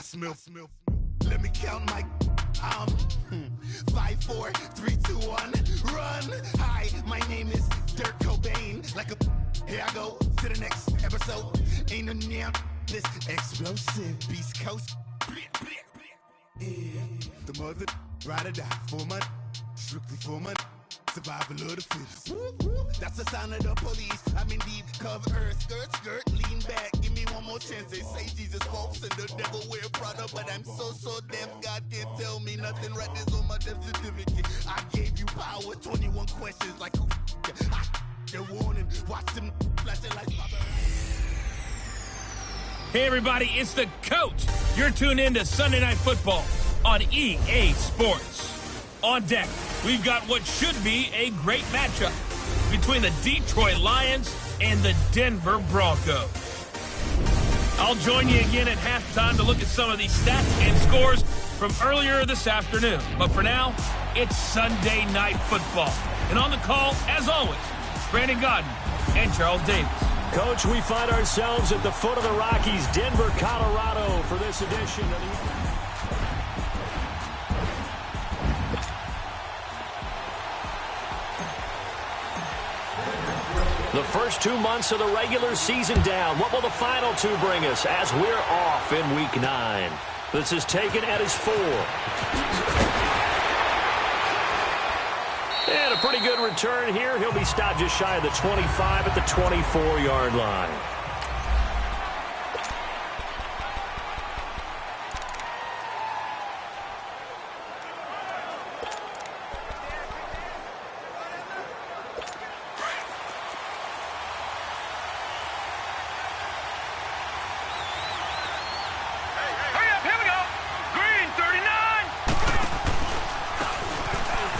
I smell. Let me count my 5, 4, 3, 2, 1, run. Hi, my name is Dirk Cobain. Like a here I go to the next episode. Ain't no damn this explosive Beast Coast. Yeah. The mother ride or die for my strictly for my survival of the fittest. That's the sound of the police. I'm in deep cover earth, skirt, lean back. Give me one more chance. They say Jesus walks and the devil wear Prada, but I'm so deaf. God can't tell me nothing. Right there's on my death certificate. I gave you power. 21 questions like who? They're warning. Watch them flashing like. Hey everybody, it's the coach. You're tuned in to Sunday Night Football on EA Sports. On deck, we've got what should be a great matchup between the Detroit Lions and the Denver Broncos. I'll join you again at halftime to look at some of these stats and scores from earlier this afternoon. But for now, it's Sunday Night Football. And on the call, as always, Brandon Godden and Charles Davis. Coach, we find ourselves at the foot of the Rockies, Denver, Colorado, for this edition of the first 2 months of the regular season down. What will the final two bring us as we're off in Week 9? This is taken at his 4. And a pretty good return here. He'll be stopped just shy of the 25 at the 24-yard line.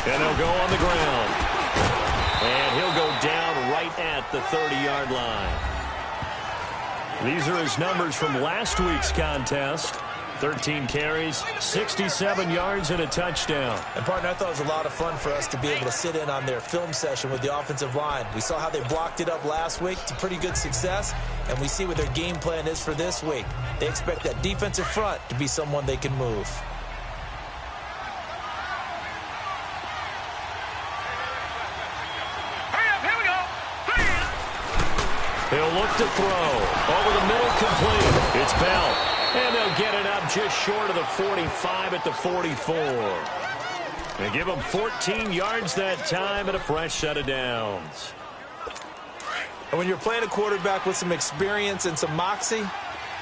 And he'll go on the ground. And he'll go down right at the 30-yard line. These are his numbers from last week's contest. 13 carries, 67 yards, and a touchdown. And, partner, I thought it was a lot of fun for us to be able to sit in on their film session with the offensive line. We saw how they blocked it up last week to pretty good success, and we see what their game plan is for this week. They expect that defensive front to be someone they can move. He'll look to throw. Over the middle, complete. It's Bell. And they'll get it up just short of the 45 at the 44. They give him 14 yards that time and a fresh set of downs. And when you're playing a quarterback with some experience and some moxie,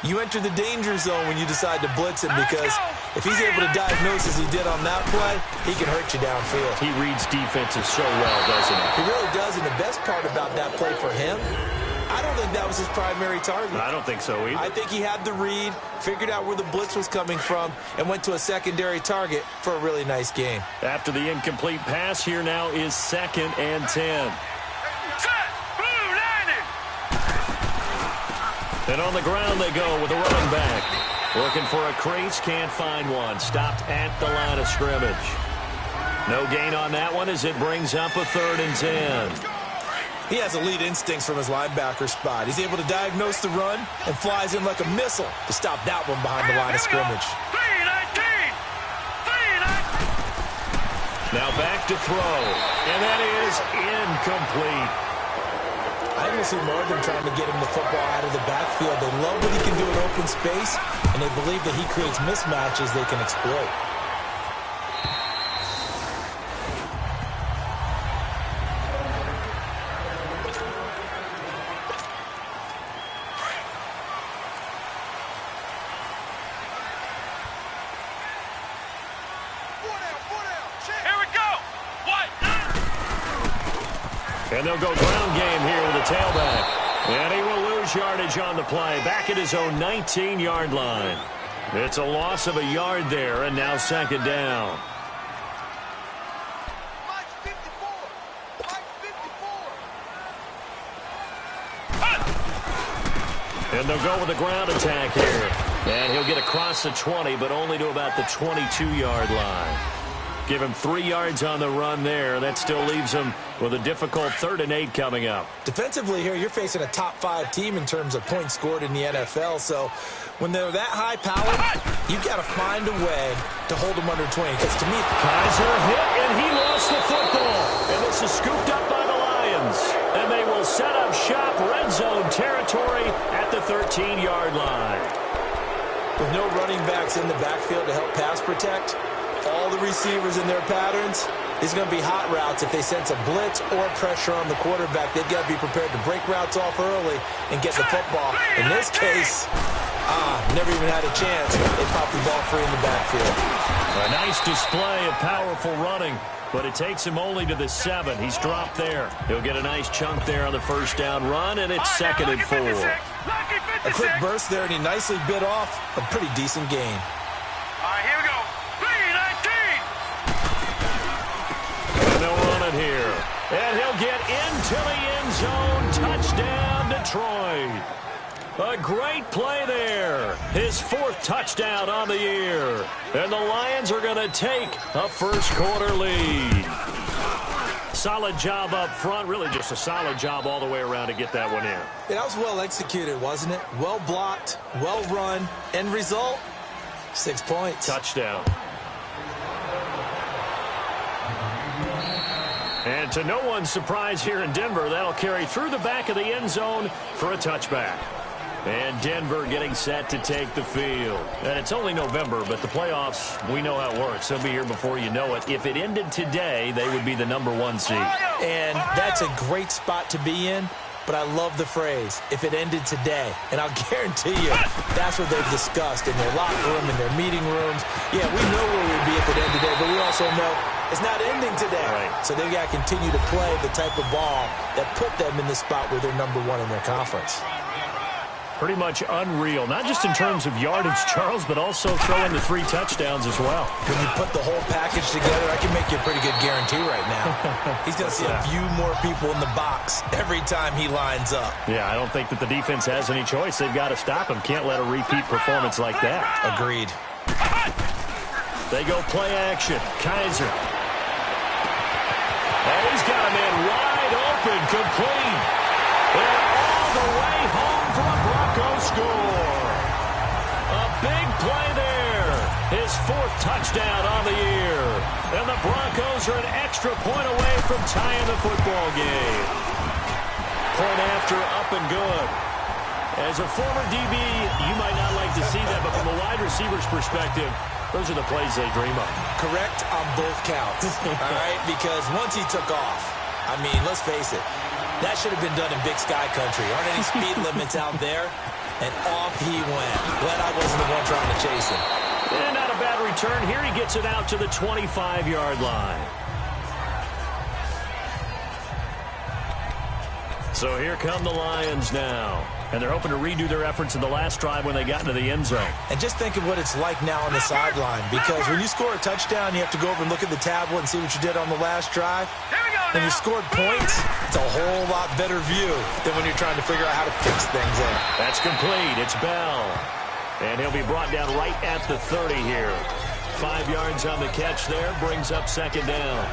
you enter the danger zone when you decide to blitz him, because if he's able to diagnose as he did on that play, he can hurt you downfield. He reads defenses so well, doesn't he? He really does, and the best part about that play for him, I don't think that was his primary target. I don't think so either. I think he had the read, figured out where the blitz was coming from, and went to a secondary target for a really nice game. After the incomplete pass, here now is 2nd and 10. And on the ground they go with a running back. Looking for a crease, can't find one. Stopped at the line of scrimmage. No gain on that one as it brings up a 3rd and 10. He has elite instincts from his linebacker spot. He's able to diagnose the run and flies in like a missile to stop that one behind the line of scrimmage. Now back to throw, and that is incomplete. I almost see more of them trying to get him the football out of the backfield. They love what he can do in open space, and they believe that he creates mismatches they can exploit. And they'll go ground game here with a tailback. And he will lose yardage on the play. Back at his own 19-yard line. It's a loss of a yard there, and now 2nd down. And they'll go with a ground attack here. And he'll get across the 20, but only to about the 22-yard line. Give him 3 yards on the run there. That still leaves him with a difficult 3rd and 8 coming up. Defensively here, you're facing a top 5 team in terms of points scored in the NFL. So when they're that high powered, You've got to find a way to hold them under 20. Because to me, Kaiser hit, and he lost the football. And this is scooped up by the Lions. And they will set up shop, red zone territory at the 13-yard line. with no running backs in the backfield to help pass protect, all the receivers in their patterns, it's going to be hot routes. If they sense a blitz or pressure on the quarterback, they've got to be prepared to break routes off early and get the football. In this case, never even had a chance. They popped the ball free in the backfield. A nice display of powerful running, but it takes him only to the 7. He's dropped there. He'll get a nice chunk there on the first down run, and it's 2nd and 4. A quick burst there, and he nicely bit off a pretty decent gain. All right, here we go. 3-19. And they'll run it here. And he'll get into the end zone. Touchdown, Detroit. A great play there. His 4th touchdown on the year. And the Lions are going to take a first-quarter lead. Solid job up front. Really just a solid job all the way around to get that one in. Yeah, that was well executed, wasn't it? Well blocked, well run. End result, 6 points. Touchdown. And to no one's surprise here in Denver, that'll carry through the back of the end zone for a touchback. And Denver getting set to take the field. And it's only November, but the playoffs, we know how it works. They'll be here before you know it. If it ended today, they would be the #1 seed. And that's a great spot to be in, but I love the phrase, if it ended today. And I'll guarantee you, that's what they've discussed in their locker room, in their meeting rooms. Yeah, we know where we'd be if it ended today, but we also know it's not ending today. Right. So they've got to continue to play the type of ball that put them in the spot where they're #1 in their conference. Pretty much unreal, not just in terms of yardage, Charles, but also throwing the 3 touchdowns as well. When you put the whole package together, I can make you a pretty good guarantee right now. He's going to see a few more people in the box every time he lines up. Yeah, I don't think that the defense has any choice. They've got to stop him. Can't let a repeat performance like that. Agreed. They go play action. Kaiser. And he's got a man wide open, complete. And all the way home for a Bronco score. A big play there. His 4th touchdown on the year. And the Broncos are an extra point away from tying the football game. Point after, up and good. As a former DB, you might not like to see that, but from a wide receiver's perspective, those are the plays they dream of. Correct on both counts, all right? Because once he took off, I mean, let's face it, that should have been done in Big Sky Country. Aren't any speed limits out there? And off he went. Glad I wasn't the one trying to chase him. And not a bad return. Here he gets it out to the 25-yard line. So here come the Lions now. And they're hoping to redo their efforts in the last drive when they got into the end zone. And just think of what it's like now on the sideline. Because when you score a touchdown, you have to go over and look at the tablet and see what you did on the last drive. When you scored points, it's a whole lot better view than when you're trying to figure out how to fix things there. That's complete. It's Bell. And he'll be brought down right at the 30 here. 5 yards on the catch there. Brings up 2nd down.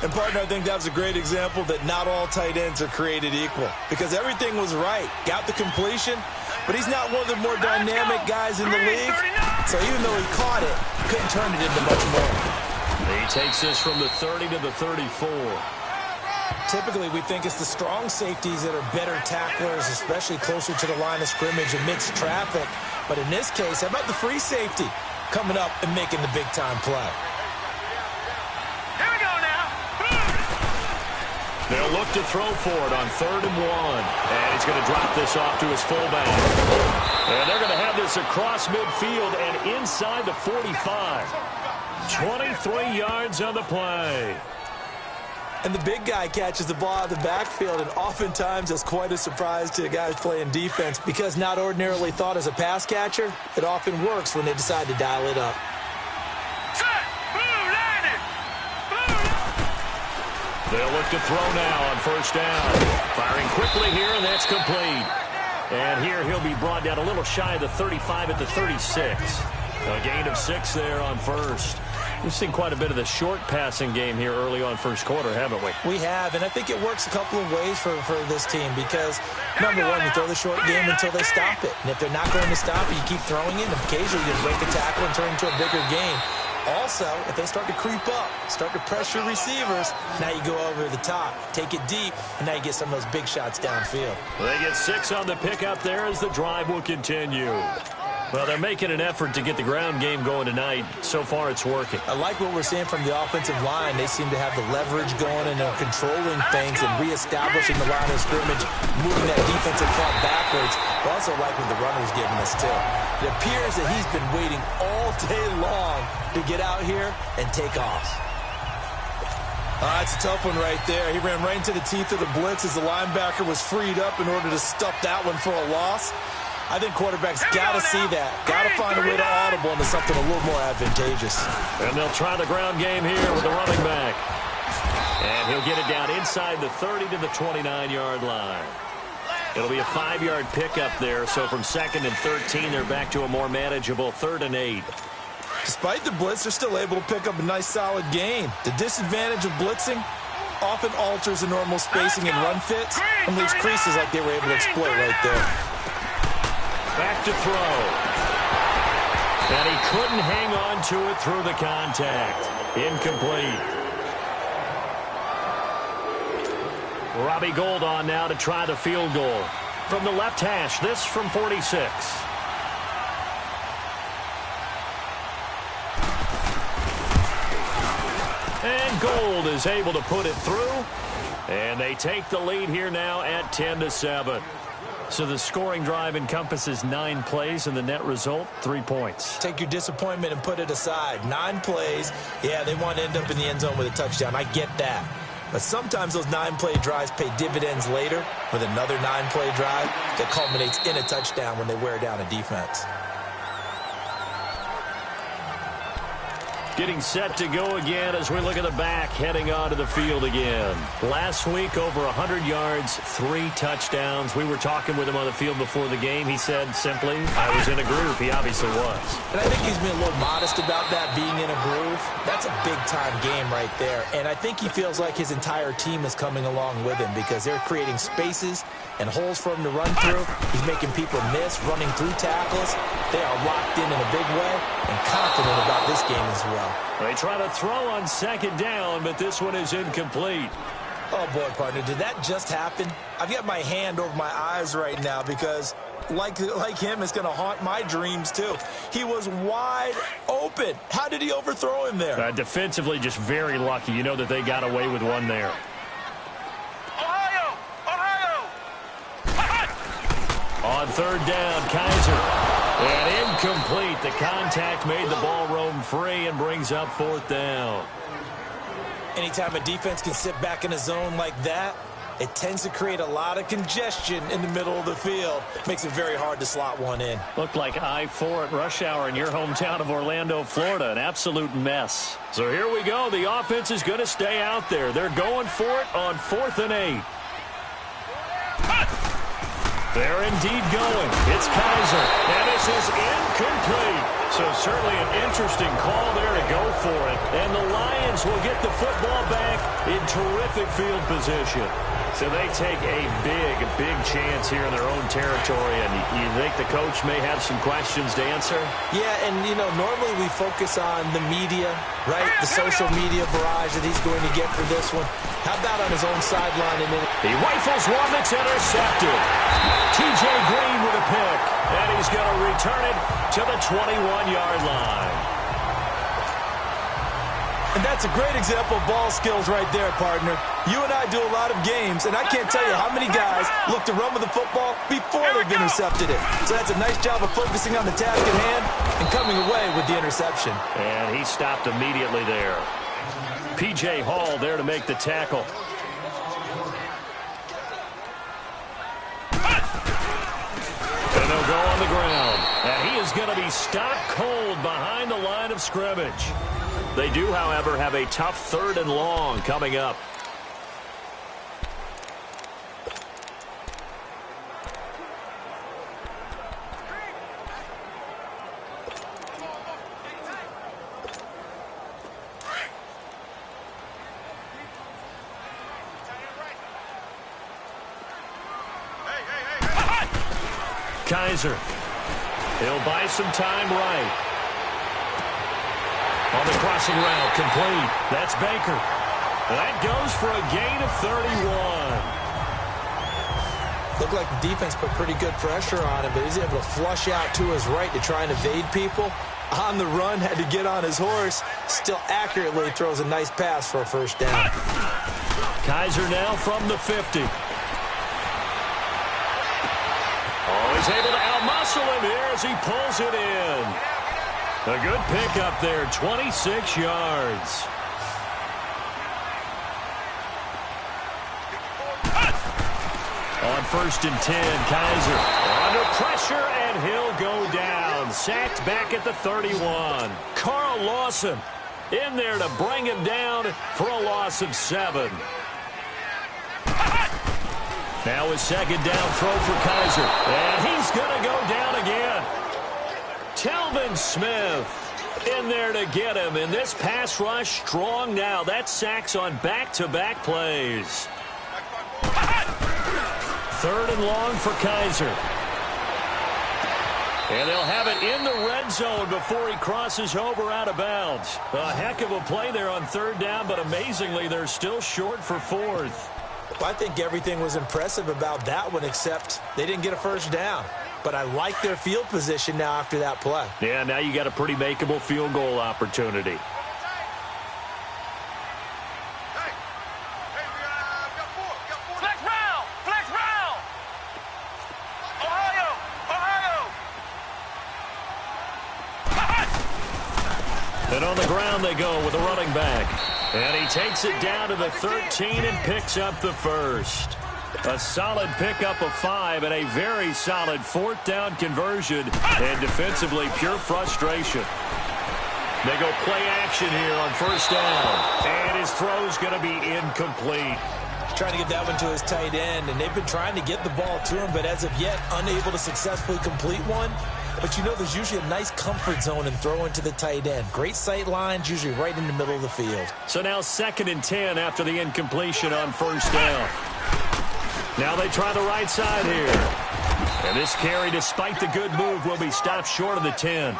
And, partner, I think that was a great example that not all tight ends are created equal. Because everything was right. Got the completion, but he's not one of the more dynamic guys in the league. So even though he caught it, couldn't turn it into much more. He takes this from the 30 to the 34. Typically, we think it's the strong safeties that are better tacklers, especially closer to the line of scrimmage amidst traffic. But in this case, how about the free safety coming up and making the big-time play? They'll look to throw for it on 3rd and 1. And he's going to drop this off to his fullback. And they're going to have this across midfield and inside the 45. 23 yards on the play. And the big guy catches the ball out of the backfield, and oftentimes it's quite a surprise to the guys playing defense because not ordinarily thought as a pass catcher, it often works when they decide to dial it up. They'll look to throw now on 1st down. Firing quickly here, and that's complete. And here he'll be brought down a little shy of the 35 at the 36. A gain of 6 there on 1st. We've seen quite a bit of the short passing game here early on first quarter, haven't we? We have, and I think it works a couple of ways for this team because, number one, you throw the short game until they stop it. And if they're not going to stop it, you keep throwing it, and occasionally you break a tackle and turn it into a bigger game. Also, if they start to creep up, start to pressure receivers, now you go over the top, take it deep, and now you get some of those big shots downfield. They get 6 on the pickup there as the drive will continue. Well, they're making an effort to get the ground game going tonight. So far, it's working. I like what we're seeing from the offensive line. They seem to have the leverage going and they're controlling things and reestablishing the line of scrimmage, moving that defensive front backwards. I also like what the runner's giving us, too. It appears that he's been waiting all day long to get out here and take off. That's a tough one right there. He ran right into the teeth of the blitz as the linebacker was freed up in order to stuff that one for a loss. I think quarterbacks got to see that. Got to find a way to audible into something a little more advantageous. And they'll try the ground game here with the running back. And he'll get it down inside the 30 to the 29-yard line. It'll be a 5-yard pickup there. So from 2nd and 13, they're back to a more manageable 3rd and 8. Despite the blitz, they're still able to pick up a nice, solid gain. The disadvantage of blitzing often alters the normal spacing and run fits and leaves creases like they were able to exploit right there. Back to throw. And he couldn't hang on to it through the contact. Incomplete. Robbie Gould on now to try the field goal. From the left hash, this from 46. And Gould is able to put it through. And they take the lead here now at 10-7. So the scoring drive encompasses 9 plays, and the net result, 3 points. Take your disappointment and put it aside. 9 plays. Yeah, they want to end up in the end zone with a touchdown. I get that. But sometimes those 9-play drives pay dividends later with another 9-play drive that culminates in a touchdown when they wear down a defense. Getting set to go again as we look at the back, heading onto the field again. Last week, over 100 yards, 3 touchdowns. We were talking with him on the field before the game. He said simply, I was in a groove. He obviously was. And I think he's been a little modest about that, being in a groove. That's a big-time game right there. And I think he feels like his entire team is coming along with him because they're creating spaces and holes for him to run through. He's making people miss, running through tackles. They are locked in a big way and confident about this game as well. They try to throw on 2nd down, but this one is incomplete. Oh, boy, partner, did that just happen? I've got my hand over my eyes right now because, like him, it's going to haunt my dreams, too. He was wide open. How did he overthrow him there? Defensively, just very lucky. You know that they got away with one there. Ohio! On 3rd down, Kaiser. And incomplete. The contact made the ball roam free and brings up 4th down. Anytime a defense can sit back in a zone like that, it tends to create a lot of congestion in the middle of the field. Makes it very hard to slot one in. Looked like I-4 at rush hour in your hometown of Orlando, Florida. An absolute mess. So here we go. The offense is going to stay out there. They're going for it on 4th and 8. They're indeed going. It's Kaiser. And this is incomplete. So certainly an interesting call there to go for it. And the Lions will get the football back in terrific field position. So they take a big chance here in their own territory. And you think the coach may have some questions to answer? Yeah, and, you know, normally we focus on the media, right? The social media barrage that he's going to get for this one. How about on his own sideline? And he rifles one that's intercepted. T.J. Green with a pick. And he's going to return it to the 21-yard line. And that's a great example of ball skills right there, partner. You and I do a lot of games, and I can't tell you how many guys look to run with the football before they've intercepted it. So that's a nice job of focusing on the task at hand and coming away with the interception. And he stopped immediately there. P.J. Hall there to make the tackle. And they'll go on the ground. And he is going to be stopped cold behind the line of scrimmage. They do, however, have a tough 3rd and long coming up. Kaiser. He'll buy some time right. On the crossing route, complete. That's Baker. That goes for a gain of 31. Looked like the defense put pretty good pressure on him, but he's able to flush out to his right to try and evade people. On the run, had to get on his horse. Still accurately throws a nice pass for a first down. Kaiser now from the 50. Oh, he's able to outmuscle him here as he pulls it in. A good pickup there, 26 yards. On 1st and 10, Kaiser under pressure, and he'll go down. Sacked back at the 31. Carl Lawson in there to bring him down for a loss of 7. Now a second down throw for Kaiser, and he's going to go down again. Telvin Smith in there to get him, and this pass rush strong now. That's sacks on back-to-back plays. 3rd and long for Kaiser. And they'll have it in the red zone before he crosses over out of bounds. A heck of a play there on 3rd down, but amazingly, they're still short for 4th. I think everything was impressive about that one, except they didn't get a first down. But I like their field position now after that play. Yeah, now you got a pretty makeable field goal opportunity. And on the ground they go with a running back. And he takes it down to the 13 and picks up the first. A solid pickup of 5 and a very solid 4th down conversion. And defensively, pure frustration. They go play action here on 1st down. And his throw's going to be incomplete. Trying to get that one to his tight end, and they've been trying to get the ball to him, but as of yet, unable to successfully complete one. But you know there's usually a nice comfort zone in throwing to the tight end. Great sight lines, usually right in the middle of the field. So now 2nd and 10 after the incompletion on 1st down. Now they try the right side here. And this carry, despite the good move, will be stopped short of the 10.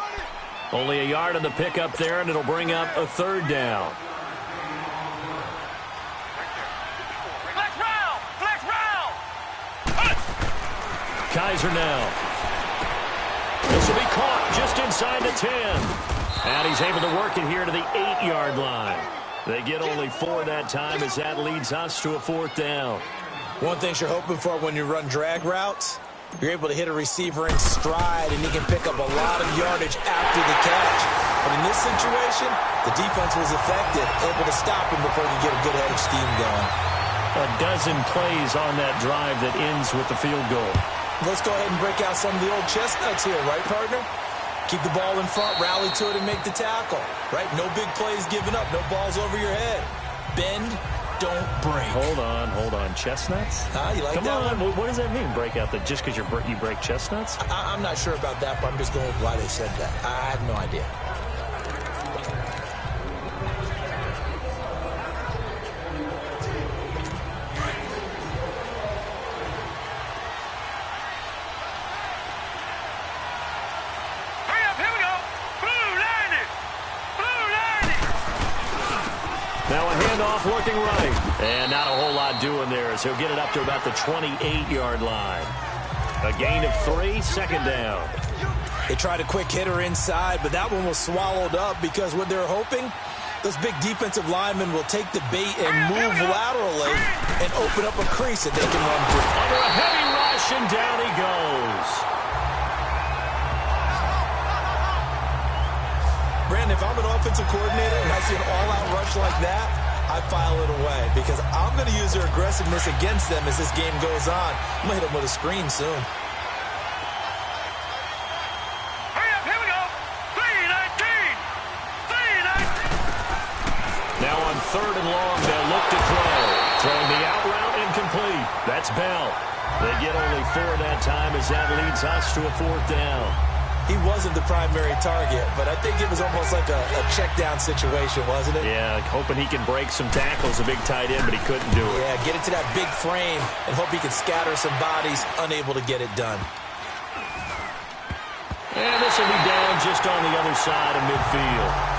Only a yard on the pickup there, and it'll bring up a 3rd down. Kaiser now. This will be caught just inside the 10. And he's able to work it here to the 8-yard line. They get only 4 that time as that leads us to a 4th down. One thing you're hoping for when you run drag routes, you're able to hit a receiver in stride, and he can pick up a lot of yardage after the catch. But in this situation, the defense was effective, able to stop him before he could get a good head of steam going. A dozen plays on that drive that ends with the field goal. Let's go ahead and break out some of the old chestnuts here, right, partner? Keep the ball in front, rally to it, and make the tackle, right? No big plays given up, no balls over your head. Bend, don't break. Hold on. Chestnuts? You like Come that on, one? what does that mean, break out? Just because you break chestnuts? I'm not sure about that, but I'm just going with why they said that. I have no idea. Looking right. And not a whole lot doing there as he'll get it up to about the 28-yard line. A gain of 3, 2nd down. They tried a quick hitter inside, but that one was swallowed up because what they're hoping, those big defensive linemen will take the bait and move laterally and open up a crease that they can run through. Under a heavy rush, and down he goes. Brandon, if I'm an offensive coordinator and I see an all-out rush like that, I file it away because I'm going to use their aggressiveness against them as this game goes on. I'm going to hit them with a screen soon. Hurry up, here we go. 3-19. Now on 3rd and long, they'll look to throw. Throwing the out route incomplete. That's Bell. They get only 4 that time as that leads us to a 4th down. He wasn't the primary target, but I think it was almost like a check-down situation, wasn't it? Yeah, hoping he can break some tackles, a big tight end, but he couldn't do it. Yeah, get into that big frame and hope he can scatter some bodies, unable to get it done. And this will be down just on the other side of midfield.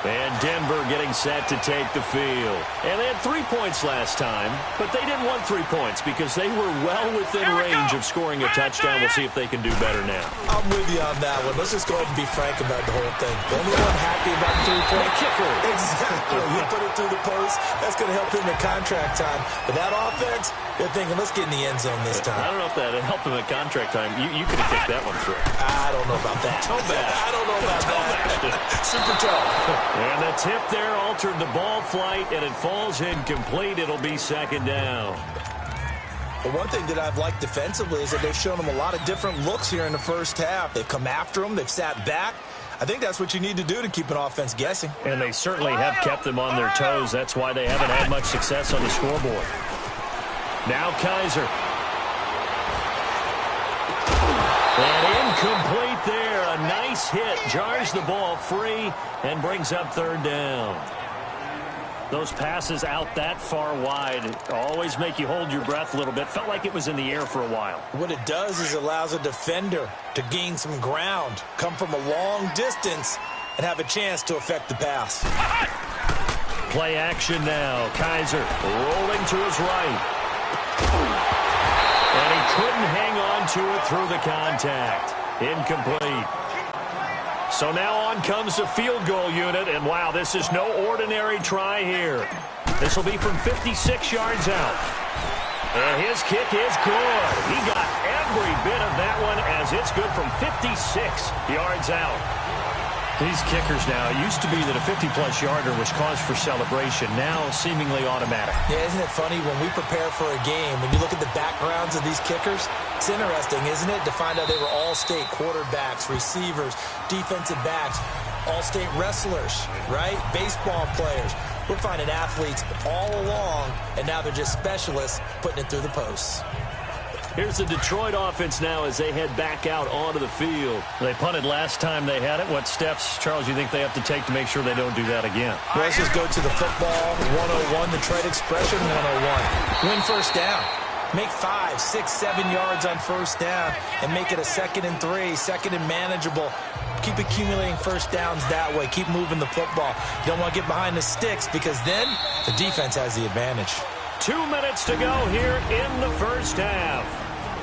And Denver getting set to take the field. And they had 3 points last time, but they didn't want 3 points because they were well within range of scoring a touchdown. We'll see if they can do better now. I'm with you on that one. Let's just go ahead and be frank about the whole thing. The only one happy about the 3-point kicker. Exactly. You put it through the post. That's going to help him in contract time. But that offense, they're thinking, let's get in the end zone this time. I don't know if that helped him at contract time. You could have kicked that one through. I don't know about that. Toe bash. I don't know about that. Super toe. And the tip there altered the ball flight, and it falls incomplete. It'll be second down. But one thing that I've liked defensively is that they've shown them a lot of different looks here in the first half. They've come after them. They've sat back. I think that's what you need to do to keep an offense guessing. And they certainly have kept them on their toes. That's why they haven't had much success on the scoreboard. Now Kaiser. And incomplete there. A nice hit. Jars the ball free and brings up third down. Those passes out that far wide always make you hold your breath a little bit. Felt like it was in the air for a while. What it does is it allows a defender to gain some ground, come from a long distance, and have a chance to affect the pass. Play action now. Kaiser rolling to his right. And he couldn't hang on to it through the contact. Incomplete. So now on comes the field goal unit, and wow, this is no ordinary try here. This will be from 56 yards out. And his kick is good. He got every bit of that one as it's good from 56 yards out. These kickers now, it used to be that a 50-plus yarder was cause for celebration. Now seemingly automatic. Yeah, isn't it funny when we prepare for a game, when you look at the backgrounds of these kickers, it's interesting, isn't it, to find out they were all-state quarterbacks, receivers, defensive backs, all-state wrestlers, right? Baseball players. We're finding athletes all along, and now they're just specialists putting it through the posts. Here's the Detroit offense now as they head back out onto the field. They punted last time they had it. What steps, Charles, you think they have to take to make sure they don't do that again? Well, let's just go to the football 101, the trade expression 101. Win first down. Make 5, 6, 7 yards on first down and make it a 2nd and 3, second and manageable. Keep accumulating first downs that way. Keep moving the football. You don't want to get behind the sticks because then the defense has the advantage. 2 minutes to go here in the first half.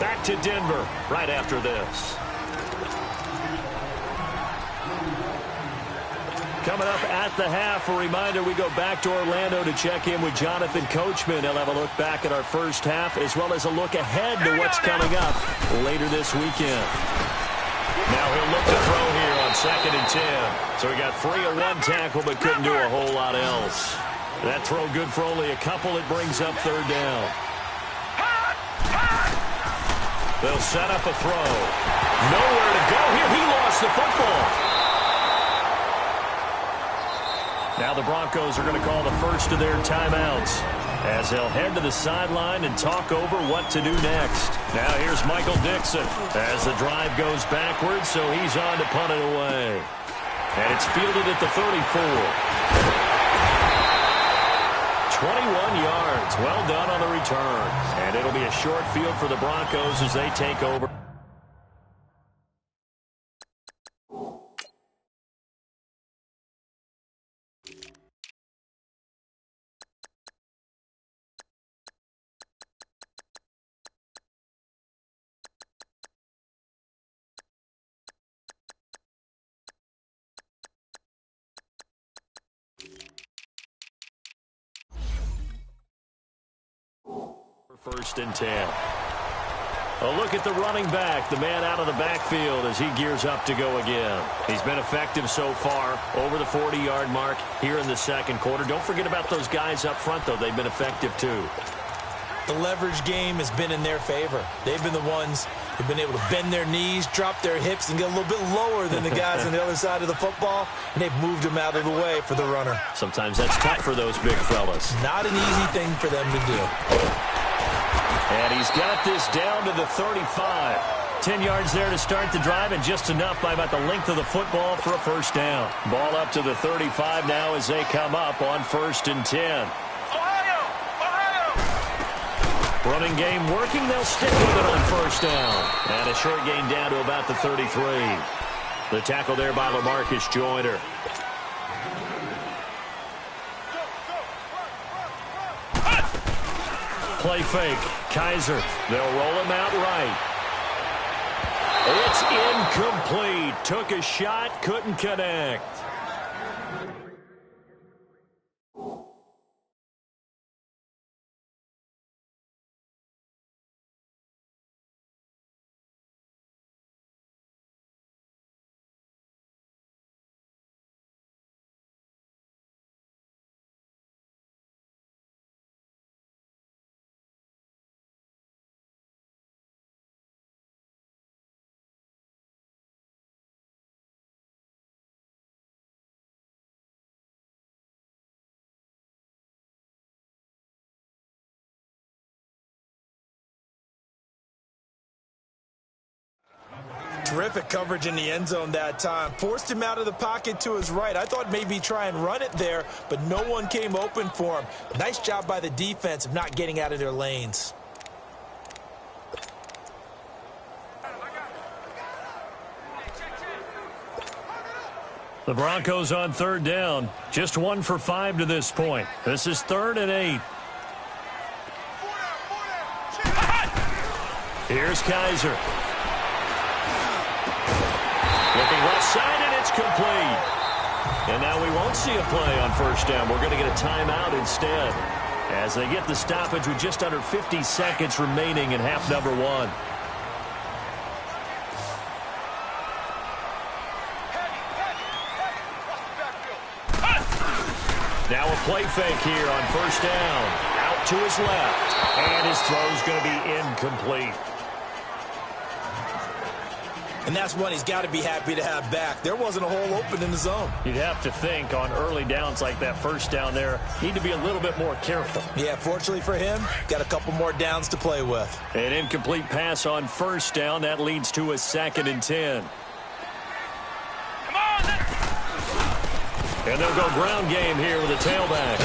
Back to Denver right after this. Coming up at the half, a reminder, we go back to Orlando to check in with Jonathan Coachman. He'll have a look back at our first half as well as a look ahead to what's coming up later this weekend. Now he'll look to throw here on 2nd and 10. So he got free of one tackle but couldn't do a whole lot else. That throw good for only a couple. It brings up third down. They'll set up a throw. Nowhere to go here. He lost the football. Now the Broncos are going to call the first of their timeouts as they'll head to the sideline and talk over what to do next. Now here's Michael Dixon as the drive goes backwards, so he's on to punt it away. And it's fielded at the 34. 21 yards. Well done on the return. And it'll be a short field for the Broncos as they take over. First and 10. A look at the running back, the man out of the backfield as he gears up to go again. He's been effective so far, over the 40-yard mark here in the second quarter. Don't forget about those guys up front, though. They've been effective, too. The leverage game has been in their favor. They've been the ones who've been able to bend their knees, drop their hips, and get a little bit lower than the guys on the other side of the football, and they've moved them out of the way for the runner. Sometimes that's tough for those big fellas. Not an easy thing for them to do. And he's got this down to the 35. 10 yards there to start the drive, and just enough by about the length of the football for a first down. Ball up to the 35 now as they come up on 1st and 10. Running game working. They'll stick with it on first down. And a short gain down to about the 33. The tackle there by LaMarcus Joyner. Play fake. Kaiser. They'll roll him out right. It's incomplete. Took a shot, couldn't connect. Terrific coverage in the end zone that time. Forced him out of the pocket to his right. I thought maybe try and run it there, but no one came open for him. Nice job by the defense of not getting out of their lanes. The Broncos on third down. Just 1 for 5 to this point. This is 3rd and 8. Here's Kaiser. Looking left side, and it's complete. And now we won't see a play on first down. We're going to get a timeout instead as they get the stoppage with just under 50 seconds remaining in half number 1. Now a play fake here on first down. Out to his left. And his throw's going to be incomplete. And that's one he's got to be happy to have back. There wasn't a hole open in the zone. You'd have to think on early downs like that first down there, need to be a little bit more careful. Yeah, fortunately for him, got a couple more downs to play with. An incomplete pass on first down. That leads to a 2nd and 10. And they'll go ground game here with a tailback.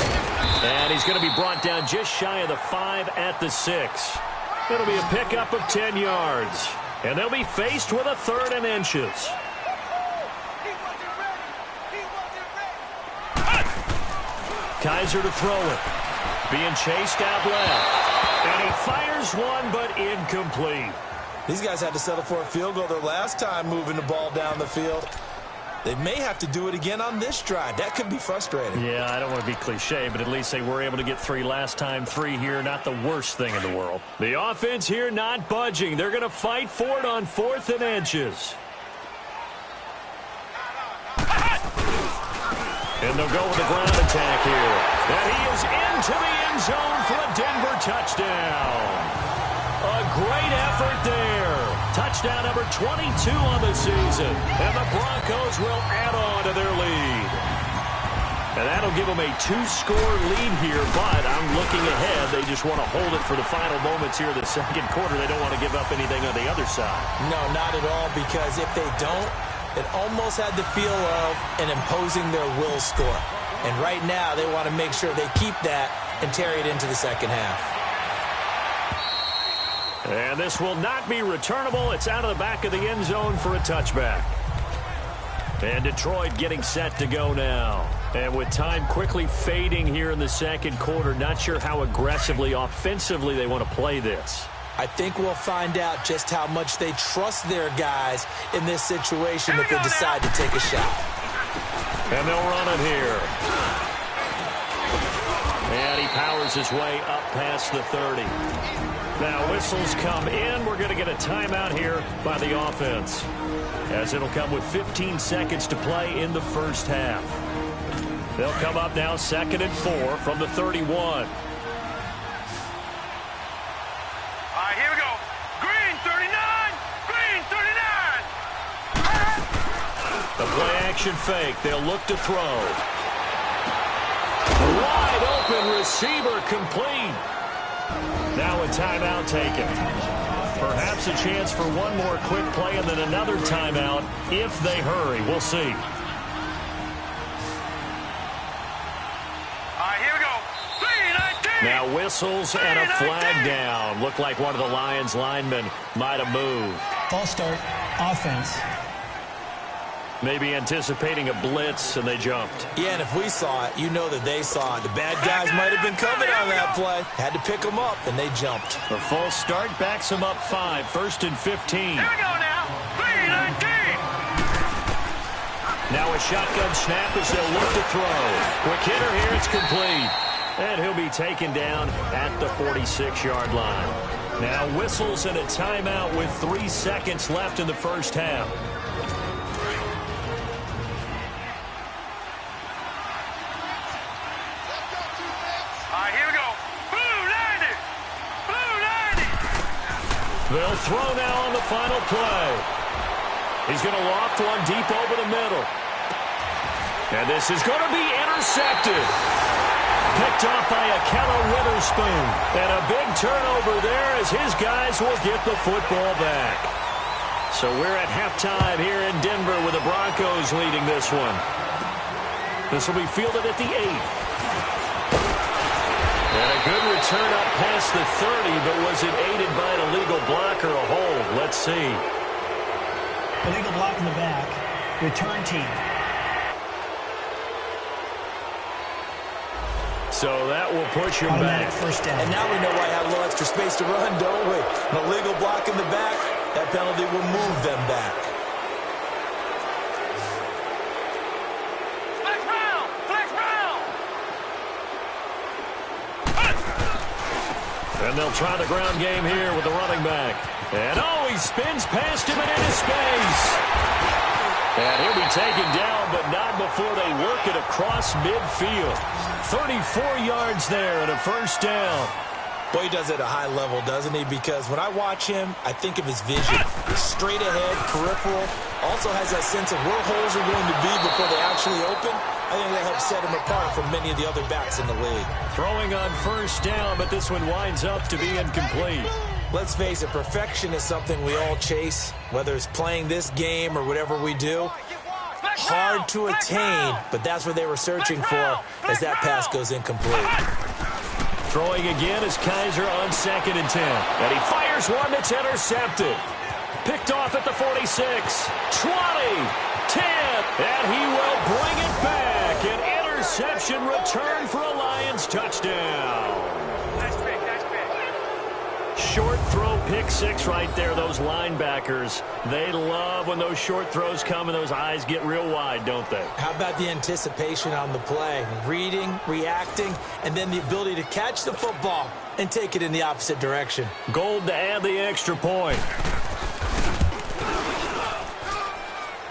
And he's going to be brought down just shy of the 5 at the 6. It'll be a pickup of 10 yards. And they'll be faced with a 3rd and inches. Kaiser to throw it. Being chased out left. And he fires one, but incomplete. These guys had to settle for a field goal their last time moving the ball down the field. They may have to do it again on this drive. That could be frustrating. Yeah, I don't want to be cliche, but at least they were able to get 3 last time. 3 here, not the worst thing in the world. The offense here not budging. They're going to fight for it on 4th and inches. And they'll go with the ground attack here. And he is into the end zone for a Denver touchdown. A great effort there. Touchdown number 22 on the season. And the Broncos will add on to their lead. And that'll give them a 2-score lead here, but I'm looking ahead. They just want to hold it for the final moments here of the second quarter. They don't want to give up anything on the other side. No, not at all, because if they don't, it almost had the feel of an imposing their will score. And right now, they want to make sure they keep that and carry it into the second half. And this will not be returnable. It's out of the back of the end zone for a touchback. And Detroit getting set to go now. And with time quickly fading here in the second quarter, not sure how aggressively, offensively they want to play this. I think we'll find out just how much they trust their guys in this situation if they decide to take a shot. And they'll run it here. And he powers his way up past the 30. Now whistles come in. We're going to get a timeout here by the offense, as it'll come with 15 seconds to play in the first half. They'll come up now 2nd and 4 from the 31. All right, here we go. Green 39. Green 39. The play action fake. They'll look to throw. Wide open receiver complete. Now a timeout taken. Perhaps a chance for one more quick play and then another timeout if they hurry. We'll see. All right, here we go. 3-19. Now whistles and a flag down. Looked like one of the Lions linemen might have moved. False start, offense. Maybe anticipating a blitz, and they jumped. Yeah, and if we saw it, you know that they saw it. The bad guys might have been coming on that play. Had to pick them up, and they jumped. The false start backs them up 5, 1st and 15. Here we go now. 3-19. Now a shotgun snap as they'll look to throw. Quick hitter here, it's complete. And he'll be taken down at the 46-yard line. Now whistles and a timeout with 3 seconds left in the first half. Here we go. Blue 90. Blue 90. They'll throw now on the final play. He's going to loft one deep over the middle. And this is going to be intercepted. Picked off by Akello Witherspoon. And a big turnover there as his guys will get the football back. So we're at halftime here in Denver with the Broncos leading this one. This will be fielded at the 8. And a good return up past the 30, but was it aided by an illegal block or a hold? Let's see. Illegal block in the back. Return team. So that will push him Automatic back. first down. And now we know why I have a little extra space to run, don't we? An illegal block in the back, that penalty will move them back. Flex round. Flex round. And they'll try the ground game here with the running back. And oh, he spins past him and into space. And he'll be taken down, but not before they work it across midfield. 34 yards there and a first down. Boy, he does it at a high level, doesn't he? Because when I watch him, I think of his vision. Straight ahead, peripheral. Also has that sense of where holes are going to be before they actually open. I think that helps set him apart from many of the other backs in the league. Throwing on first down, but this one winds up to be incomplete. Let's face it, perfection is something we all chase, whether it's playing this game or whatever we do. Hard to attain, but that's what they were searching for as that pass goes incomplete. Throwing again is Kaiser on 2nd and 10. And he fires one that's intercepted. Picked off at the 46, 20, 10, and he will bring it back. An interception return for a Lions touchdown. Nice pick. Nice pick. Short throw pick 6 right there. Those linebackers, they love when those short throws come and those eyes get real wide, don't they? How about the anticipation on the play? Reading, reacting, and then the ability to catch the football and take it in the opposite direction. Gold to add the extra point.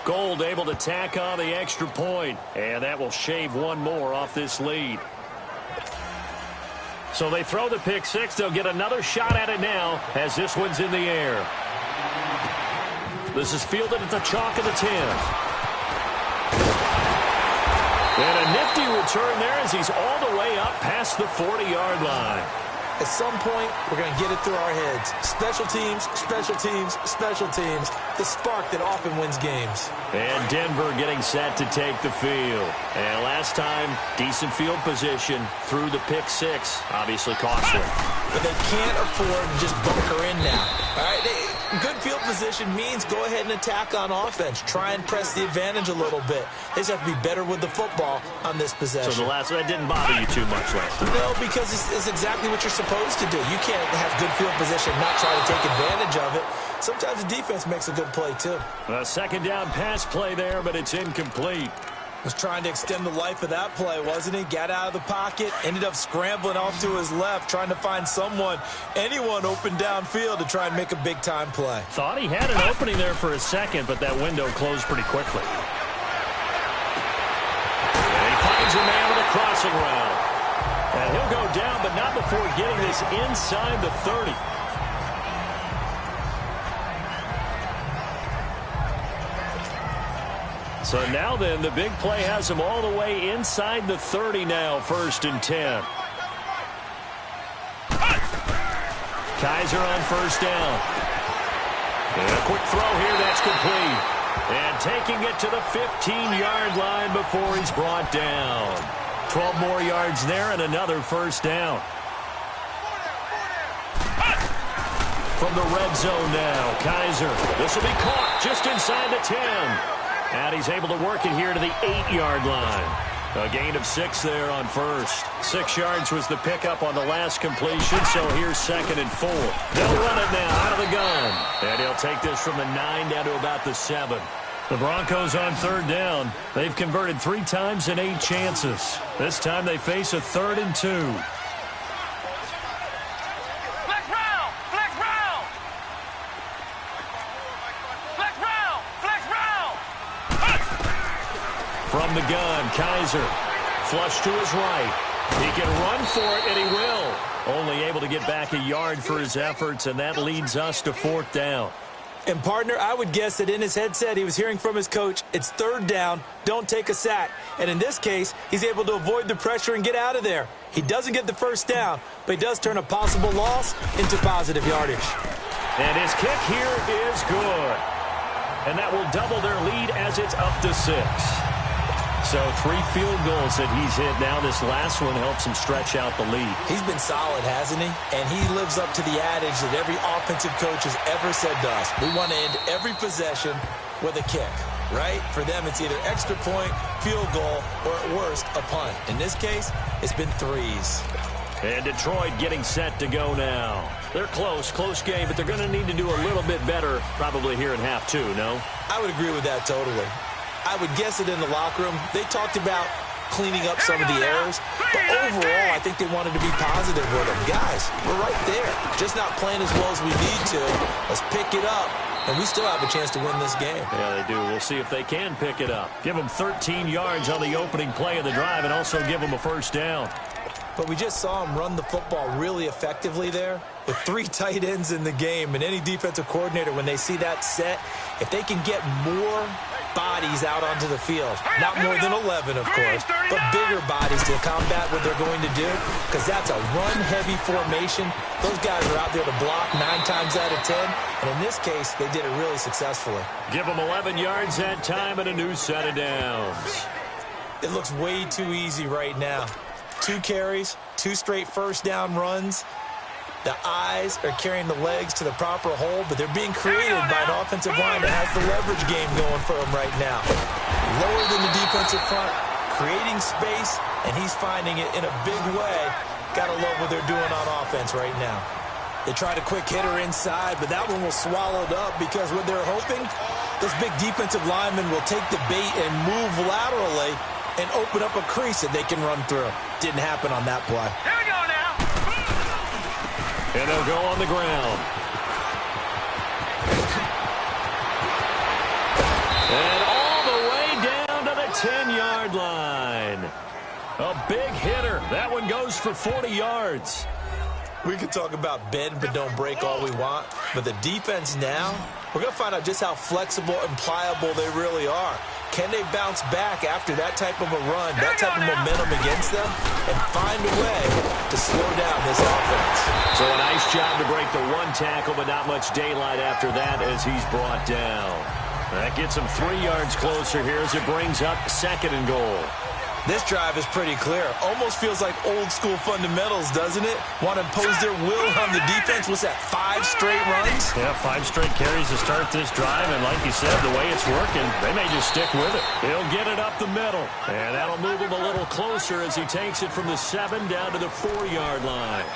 Gold able to tack on the extra point, and that will shave one more off this lead. So they throw the pick 6. They'll get another shot at it now as this one's in the air. This is fielded at the chalk of the 10. And a nifty return there as he's all the way up past the 40-yard line. At some point, we're going to get it through our heads. Special teams, special teams, special teams. The spark that often wins games. And Denver getting set to take the field. And last time, decent field position through the pick 6. Obviously costly. But they can't afford to just bunker in now. All right, good field position means go ahead and attack on offense. Try and press the advantage a little bit. They just have to be better with the football on this possession. So the last one didn't bother you too much last time? No, because it's exactly what you're supposed to do. You can't have good field position and not try to take advantage of it. Sometimes the defense makes a good play, too. A second down pass play there, but it's incomplete. Was trying to extend the life of that play, wasn't he? Got out of the pocket, ended up scrambling off to his left, trying to find anyone open downfield to try and make a big-time play. Thought he had an opening there for a second, but that window closed pretty quickly. And he finds a man with a crossing route. And he'll go down, but not before getting this inside the 30. So now then, the big play has him all the way inside the 30 now, 1st and 10. Kaiser on first down. And a quick throw here, that's complete. And taking it to the 15-yard line before he's brought down. 12 more yards there and another first down. from the red zone now. Kaiser, this will be caught just inside the 10. And he's able to work it here to the 8-yard line. A gain of 6 there on first. 6 yards was the pickup on the last completion, so here's 2nd and 4. They'll run it now out of the gun. And he'll take this from the 9 down to about the 7. The Broncos on 3rd down. They've converted 3 times in 8 chances. This time they face a 3rd and 2. Flex round! Flex round! Flex round! Flex round! From the gun, Kaiser. Flush to his right. He can run for it, and he will. Only able to get back a yard for his efforts, and that leads us to 4th down. And, partner, I would guess that in his headset he was hearing from his coach, it's 3rd down, don't take a sack. And in this case, he's able to avoid the pressure and get out of there. He doesn't get the 1st down, but he does turn a possible loss into positive yardage. And his kick here is good. And that will double their lead as it's up to 6. So 3 field goals that he's hit now. This last one helps him stretch out the lead. He's been solid, hasn't he? And he lives up to the adage that every offensive coach has ever said to us. We want to end every possession with a kick, right? For them, it's either extra point, field goal, or at worst, a punt. In this case, it's been 3s. And Detroit getting set to go now. They're close game, but they're going to need to do a little bit better probably here in half 2, no? I would agree with that totally. I would guess it in the locker room. They talked about cleaning up some of the errors, but overall, I think they wanted to be positive with them. Guys, we're right there. Just not playing as well as we need to. Let's pick it up, and we still have a chance to win this game. Yeah, they do. We'll see if they can pick it up. Give them 13 yards on the opening play of the drive and also give them a 1st down. But we just saw him run the football really effectively there with 3 tight ends in the game. And any defensive coordinator, when they see that set, if they can get more bodies out onto the field, not more than 11, of course, but bigger bodies to combat what they're going to do, because that's a run-heavy formation. Those guys are out there to block 9 times out of 10, and in this case, they did it really successfully. Give them 11 yards that time and a new set of downs. It looks way too easy right now. 2 carries, 2 straight 1st down runs. The eyes are carrying the legs to the proper hole, but they're being created by an offensive line that has the leverage game going for him right now. Lower than the defensive front, creating space, and he's finding it in a big way. Gotta love what they're doing on offense right now. They tried a quick hitter inside, but that one was swallowed up because what they're hoping, this big defensive lineman will take the bait and move laterally and open up a crease that they can run through. Didn't happen on that play. Here we go now. And they'll go on the ground. And all the way down to the 10-yard line. A big hitter. That one goes for 40 yards. We could talk about bend but don't break all we want, but the defense now, we're going to find out just how flexible and pliable they really are. Can they bounce back after that type of a run, that type of momentum against them, and find a way to slow down this offense? So a nice job to break the 1 tackle, but not much daylight after that as he's brought down. That gets him 3 yards closer here as it brings up 2nd and goal. This drive is pretty clear. Almost feels like old school fundamentals, doesn't it? Want to impose their will on the defense. What's that, 5 straight runs? Yeah, 5 straight carries to start this drive, and like you said, the way it's working, they may just stick with it. He'll get it up the middle, and that'll move him a little closer as he takes it from the 7 down to the 4-yard line.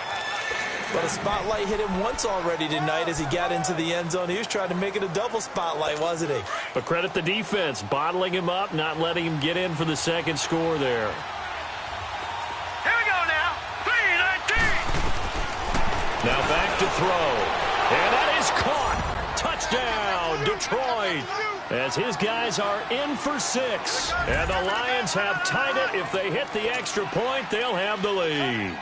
But a spotlight hit him once already tonight as he got into the end zone. He was trying to make it a double spotlight, wasn't he? But credit the defense, bottling him up, not letting him get in for the 2nd score there. Here we go now. 3-19. Now back to throw. And that is caught. Touchdown, Detroit. As his guys are in for 6. And the Lions have tied it. If they hit the extra point, they'll have the lead.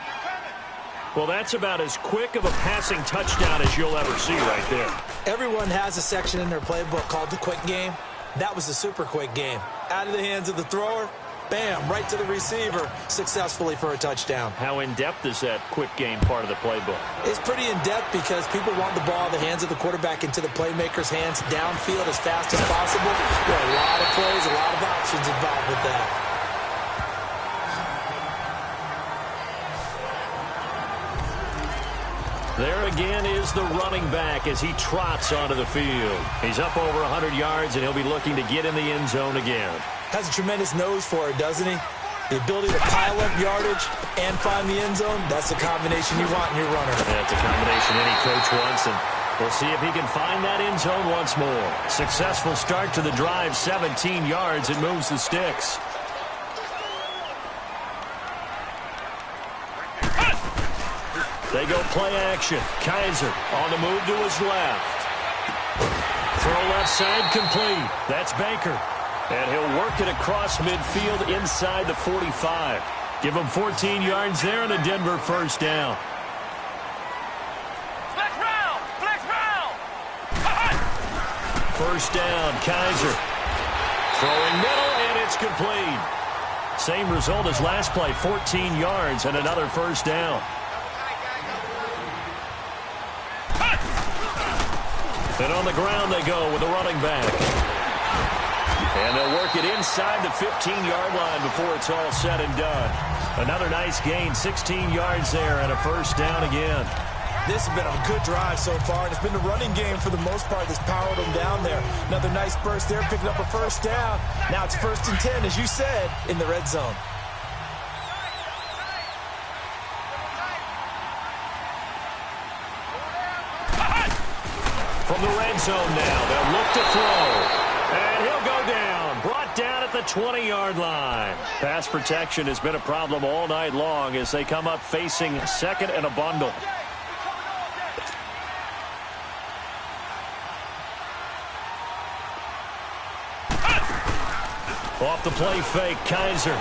Well, that's about as quick of a passing touchdown as you'll ever see right there. Everyone has a section in their playbook called the quick game. That was a super quick game. Out of the hands of the thrower, bam, right to the receiver, successfully for a touchdown. How in-depth is that quick game part of the playbook? It's pretty in-depth because people want the ball in the hands of the quarterback into the playmaker's hands downfield as fast as possible. There are a lot of plays, a lot of options involved with that. There again is the running back as he trots onto the field. He's up over 100 yards, and he'll be looking to get in the end zone again. Has a tremendous nose for it, doesn't he? The ability to pile up yardage and find the end zone, that's the combination you want in your runner. That's a combination any coach wants, and we'll see if he can find that end zone once more. Successful start to the drive, 17 yards, and moves the sticks. They go play action. Kaiser on the move to his left. Throw left side complete. That's Baker. And he'll work it across midfield inside the 45. Give him 14 yards there and a Denver first down. Flex round! Flex round! First down, Kaiser. Throwing middle, and it's complete. Same result as last play, 14 yards and another first down. And on the ground they go with the running back. And they'll work it inside the 15-yard line before it's all said and done. Another nice gain, 16 yards there and a first down again. This has been a good drive so far, and it's been the running game for the most part that's powered them down there. Another nice burst there, picking up a first down. Now it's 1st and 10, as you said, in the red zone. From the red zone now, they'll look to throw. And he'll go down, brought down at the 20-yard line. Pass protection has been a problem all night long as they come up facing second and a bundle. Off the play fake, Kaiser.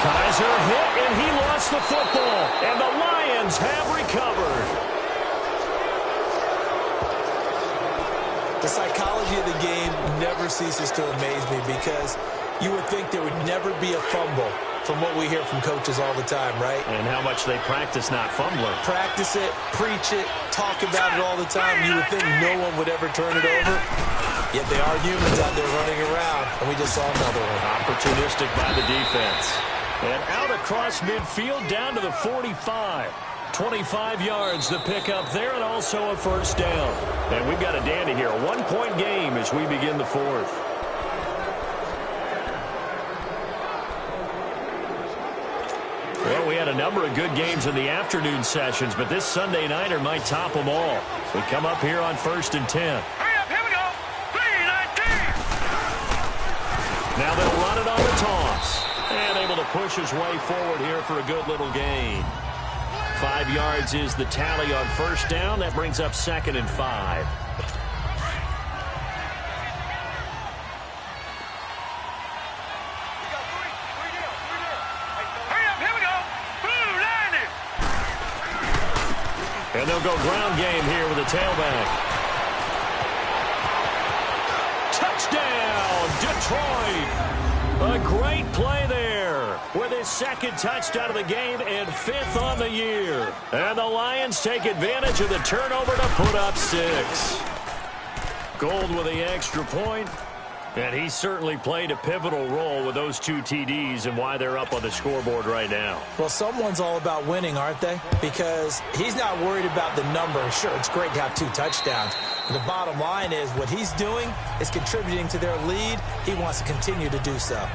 Kaiser hit, and he lost the football. And the Lions have recovered. The psychology of the game never ceases to amaze me because you would think there would never be a fumble from what we hear from coaches all the time, right? And how much they practice not fumbling. Practice it, preach it, talk about it all the time. You would think no one would ever turn it over. Yet they are humans out there running around, and we just saw another one. Opportunistic by the defense. And out across midfield down to the 45. 25 yards the pickup there, and also a first down. And we've got a dandy here. A 1-point game as we begin the fourth. Well, we had a number of good games in the afternoon sessions, but this Sunday nighter might top them all. We come up here on 1st and 10. Hurry up, here we go! 3-19! Now they'll run it on the toss. And able to push his way forward here for a good little gain. 5 yards is the tally on first down. That brings up 2nd and 5. Hurry up, here we go! Blue, landing! And they'll go ground game here with a tailback. Touchdown, Detroit! A great play there with his 2nd touchdown of the game and 5th on the year. And the Lions take advantage of the turnover to put up 6. Gold with the extra point. And he certainly played a pivotal role with those 2 TDs and why they're up on the scoreboard right now. Well, someone's all about winning, aren't they? Because he's not worried about the number. Sure, it's great to have 2 touchdowns. But the bottom line is what he's doing is contributing to their lead. He wants to continue to do so.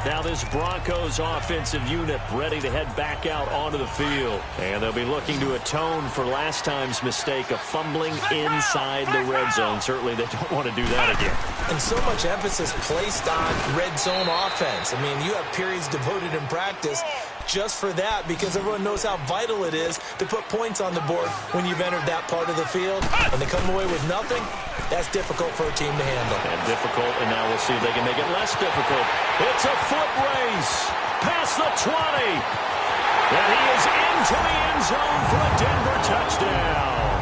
Now this Broncos offensive unit ready to head back out onto the field. And they'll be looking to atone for last time's mistake of fumbling inside the red zone. Certainly they don't want to do that again. And so much emphasis placed on red zone offense. I mean, you have periods devoted in practice just for that because everyone knows how vital it is to put points on the board when you've entered that part of the field. And to come away with nothing, that's difficult for a team to handle. And difficult, and now we'll see if they can make it less difficult. It's a foot race past the 20. And he is into the end zone for a Denver touchdown.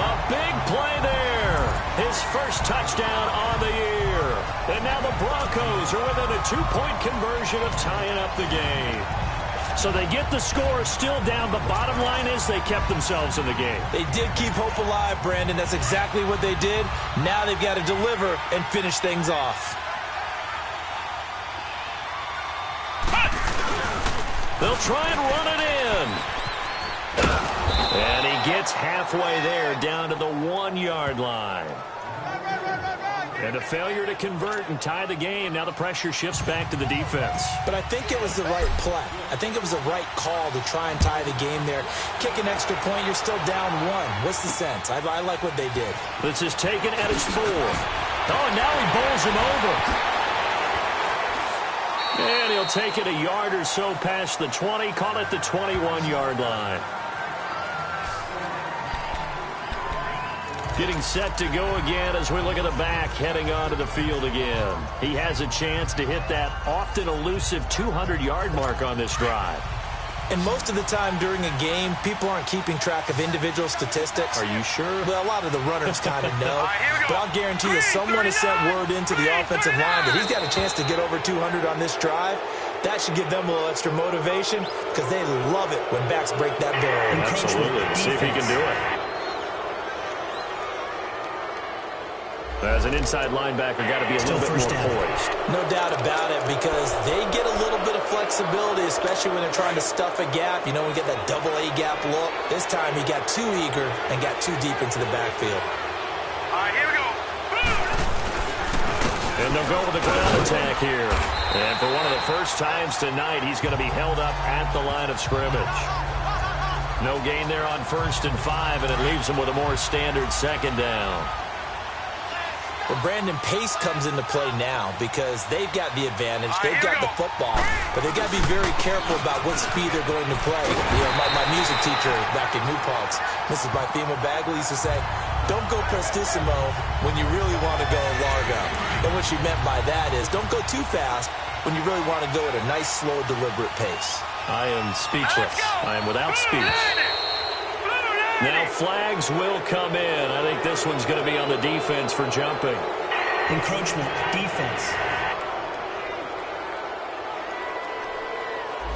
A big play there. His first touchdown on the year. And now the Broncos are within a 2-point conversion of tying up the game. So they get the score still down. The bottom line is they kept themselves in the game. They did keep hope alive, Brandon. That's exactly what they did. Now they've got to deliver and finish things off. They'll try and run it in. And he gets halfway there, down to the 1-yard line. And a failure to convert and tie the game. Now the pressure shifts back to the defense. But I think it was the right play. I think it was the right call to try and tie the game there. Kick an extra point, you're still down 1. What's the sense? I like what they did. This is taken at his 4. Oh, now he bowls him over. And he'll take it a yard or so past the 20, call it the 21-yard line. Getting set to go again as we look at the back heading onto the field again. He has a chance to hit that often elusive 200-yard mark on this drive. And most of the time during a game, people aren't keeping track of individual statistics. Are you sure? Well, a lot of the runners kind of know. But I'll guarantee you someone has sent word into the offensive line that he's got a chance to get over 200 on this drive. That should give them a little extra motivation because they love it when backs break that barrier. Absolutely. See if he can do it. As an inside linebacker, got to be a little bit more poised. No doubt about it, because they get a little bit of flexibility, especially when they're trying to stuff a gap. You know, we get that double A gap look. This time he got too eager and got too deep into the backfield. All right, here we go. And they'll go with the ground attack here. And for one of the first times tonight, he's going to be held up at the line of scrimmage. No gain there on 1st and 5, and it leaves him with a more standard 2nd down. Well, Brandon, pace comes into play now because they've got the advantage. They've got the football, but they've got to be very careful about what speed they're going to play. You know, my music teacher back in New Paltz, Mrs. Bythema Bagley, used to say, don't go prestissimo when you really want to go largo. And what she meant by that is don't go too fast when you really want to go at a nice, slow, deliberate pace. I am speechless. I am without speech. Now flags will come in. I think this one's going to be on the defense for jumping. Encroachment, defense.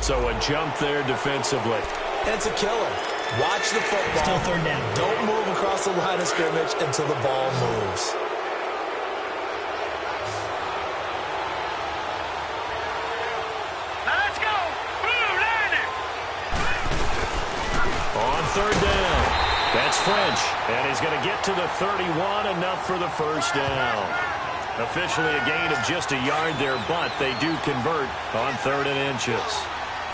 So a jump there defensively. And it's a killer. Watch the football. Still 3rd down. Don't move across the line of scrimmage until the ball moves. Let's go. Blue, land it. On 3rd down. That's French, and he's going to get to the 31, enough for the 1st down. Officially a gain of just a yard there, but they do convert on 3rd and inches.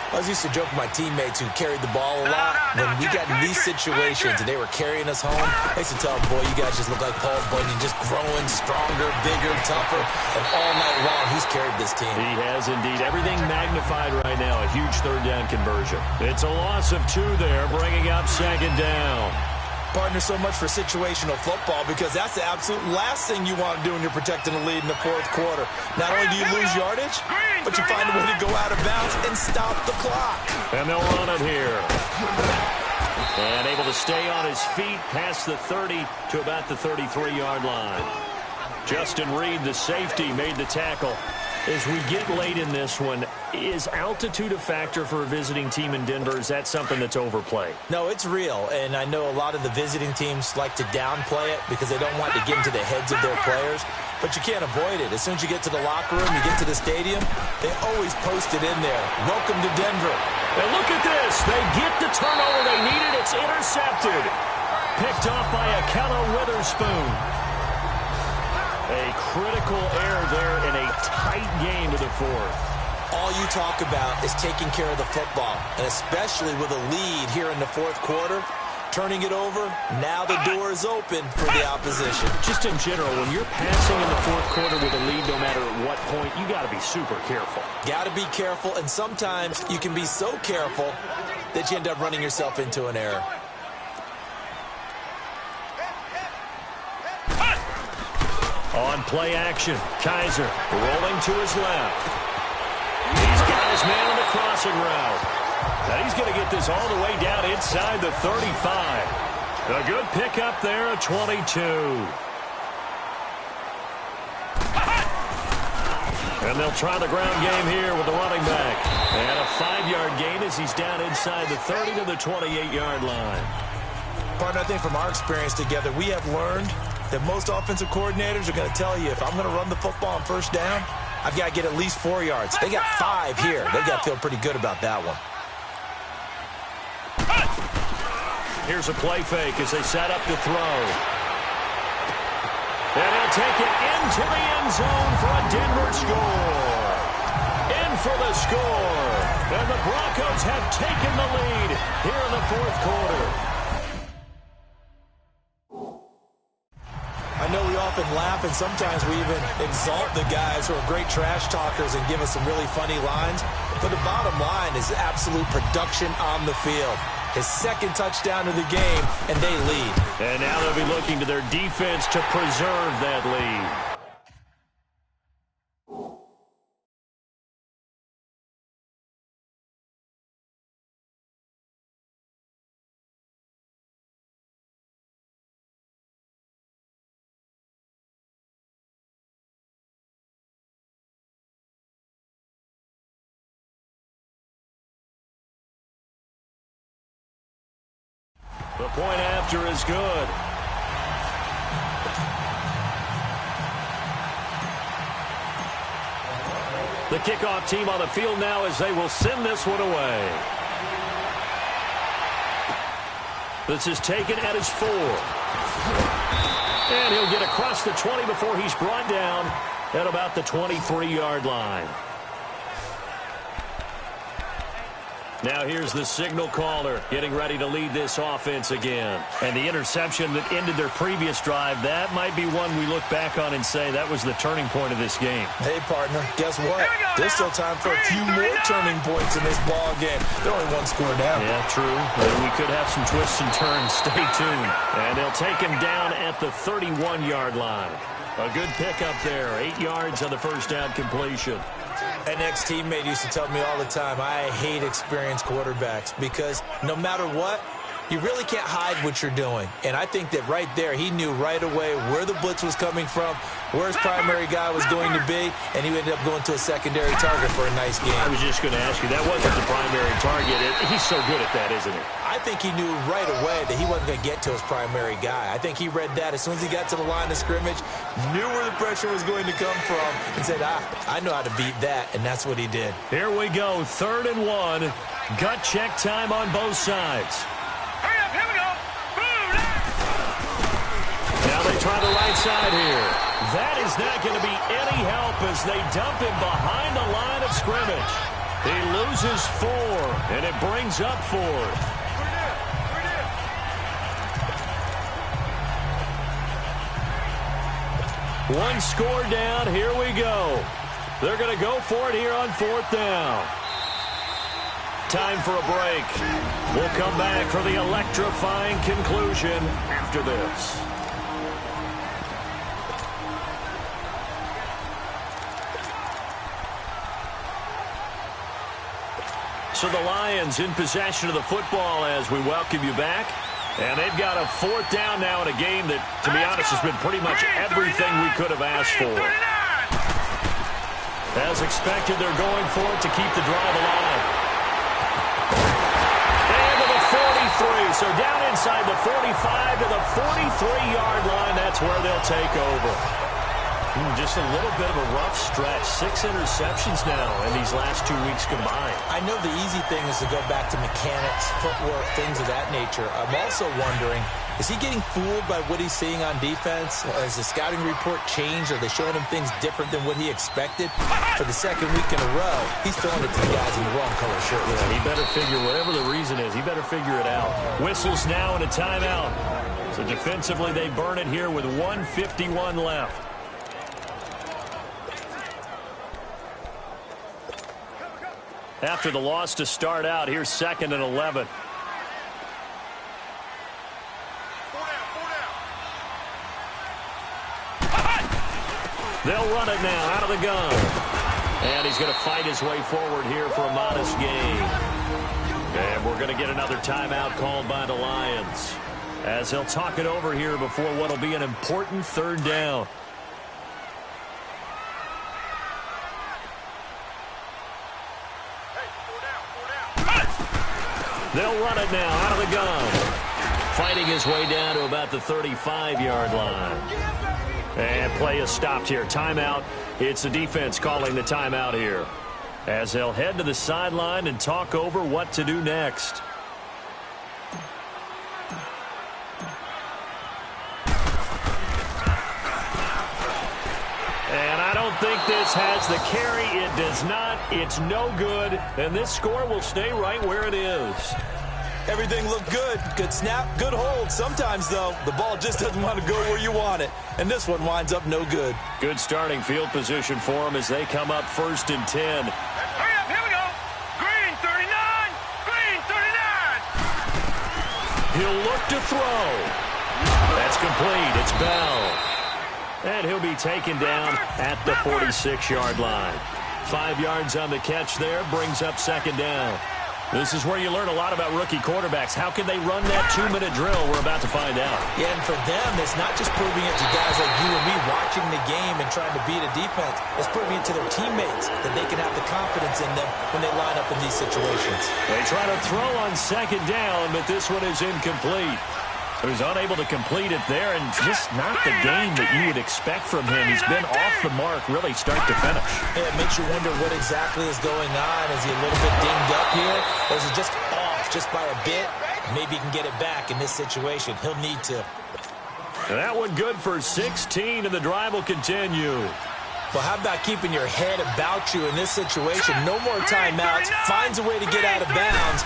I was used to joke with my teammates who carried the ball a lot. When we got in these situations and they were carrying us home, I used to tell them, boy, you guys just look like Paul Bunyan, just growing stronger, bigger, tougher. And all night long, he's carried this team. He has indeed. Everything magnified right now. A huge 3rd down conversion. It's a loss of 2 there, bringing up 2nd down. Partner, so much for situational football because that's the absolute last thing you want to do when you're protecting a lead in the 4th quarter. Not only do you lose yardage, but you find a way to go out of bounds and stop the clock. And they'll run it here. And able to stay on his feet past the 30 to about the 33-yard line. Justin Reed, the safety, made the tackle. As we get late in this one, is altitude a factor for a visiting team in Denver? Is that something that's overplayed? No, it's real, and I know a lot of the visiting teams like to downplay it because they don't want to get into the heads of their players, but you can't avoid it. As soon as you get to the locker room, you get to the stadium, they always post it in there. Welcome to Denver. And look at this. They get the turnover they needed. It's intercepted. Picked off by Akello Witherspoon. A critical error there in a tight game to the 4th. All you talk about is taking care of the football, and especially with a lead here in the 4th quarter, turning it over, now the door is open for the opposition. Just in general, when you're passing in the 4th quarter with a lead, no matter at what point, you got to be super careful. Got to be careful, and sometimes you can be so careful that you end up running yourself into an error. On play action, Kaiser rolling to his left. He's got his man on the crossing route. Now he's going to get this all the way down inside the 35. A good pickup there, a 22. And they'll try the ground game here with the running back. And a 5-yard gain as he's down inside the 30 to the 28-yard line. Partner, I think from our experience together, we have learned that most offensive coordinators are going to tell you, if I'm going to run the football on 1st down, I've got to get at least 4 yards. They got 5 here. They've got to feel pretty good about that one. Here's a play fake as they set up to throw. And he'll take it into the end zone for a Denver score. In for the score. And the Broncos have taken the lead here in the fourth quarter. I know we often laugh, and sometimes we even exalt the guys who are great trash talkers and give us some really funny lines. But the bottom line is absolute production on the field. His second touchdown of the game, and they lead. And now they'll be looking to their defense to preserve that lead. The point after is good. The kickoff team on the field now as they will send this one away. This is taken at his 4. And he'll get across the 20 before he's brought down at about the 23-yard line. Now here's the signal caller getting ready to lead this offense again. And the interception that ended their previous drive, that might be one we look back on and say that was the turning point of this game. Hey, partner, guess what? There's still time for a few more turning points in this ball game. They're only one score down. Yeah, true. We could have some twists and turns. Stay tuned. And they'll take him down at the 31-yard line. A good pickup there. 8 yards on the first down completion. An ex-teammate used to tell me all the time, I hate experienced quarterbacks because no matter what, you really can't hide what you're doing. And I think that right there, he knew right away where the blitz was coming from, where his primary guy was going to be, and he ended up going to a secondary target for a nice game. I was just going to ask you, that wasn't the primary target. He's so good at that, isn't he? I think he knew right away that he wasn't going to get to his primary guy. I think he read that as soon as he got to the line of scrimmage, knew where the pressure was going to come from, and said, I know how to beat that, and that's what he did. Here we go, 3rd and 1. Gut check time on both sides. Hurry up, here we go. Now they try the right side here. That is not going to be any help as they dump him behind the line of scrimmage. He loses 4, and it brings up 4th. One score down. Here we go. They're going to go for it here on 4th down. Time for a break. We'll come back for the electrifying conclusion after this. So the Lions in possession of the football as we welcome you back. And they've got a 4th down now in a game that, to be honest, has been pretty much everything we could have asked for. As expected, they're going for it to keep the drive alive. And to the 43. So down inside the 45 to the 43-yard line. That's where they'll take over. Just a little bit of a rough stretch. 6 interceptions now in these last 2 weeks combined. I know the easy thing is to go back to mechanics, footwork, things of that nature. I'm also wondering, is he getting fooled by what he's seeing on defense? Has the scouting report changed? Are they showing him things different than what he expected? For the second week in a row, he's throwing it to the guys in the wrong color shirt. Yeah, he better figure, whatever the reason is, he better figure it out. Whistles now and a timeout. So defensively, they burn it here with 1:51 left. After the loss to start out, here's 2nd and 11. They'll run it now out of the gun. And he's going to fight his way forward here for a modest gain. And we're going to get another timeout called by the Lions, as they'll talk it over here before what will be an important 3rd down. They'll run it now out of the gun. Fighting his way down to about the 35-yard line. And play is stopped here. Timeout. It's the defense calling the timeout here, as they'll head to the sideline and talk over what to do next. don't think this has the carry. It does not. It's no good. And this score will stay right where it is. Everything looked good. Good snap, good hold. Sometimes, though, the ball just doesn't want to go where you want it. And this one winds up no good. Good starting field position for them as they come up 1st and 10. Hurry up, here we go. Green 39, green 39. He'll look to throw. That's complete. It's Bell. And he'll be taken down at the 46-yard line. 5 yards on the catch there, brings up 2nd down. This is where you learn a lot about rookie quarterbacks. How can they run that 2-minute drill? We're about to find out. Yeah, and for them, it's not just proving it to guys like you and me watching the game and trying to beat a defense. It's proving it to their teammates that they can have the confidence in them when they line up in these situations. They try to throw on 2nd down, but this one is incomplete. He was unable to complete it there, and just not the game that you would expect from him. He's been off the mark really start to finish. Yeah, it makes you wonder what exactly is going on. Is he a little bit dinged up here, or is it just off just by a bit? Maybe he can get it back in this situation. He'll need to. And that one good for 16, and the drive will continue. Well, how about keeping your head about you in this situation? No more timeouts. Finds a way to get out of bounds.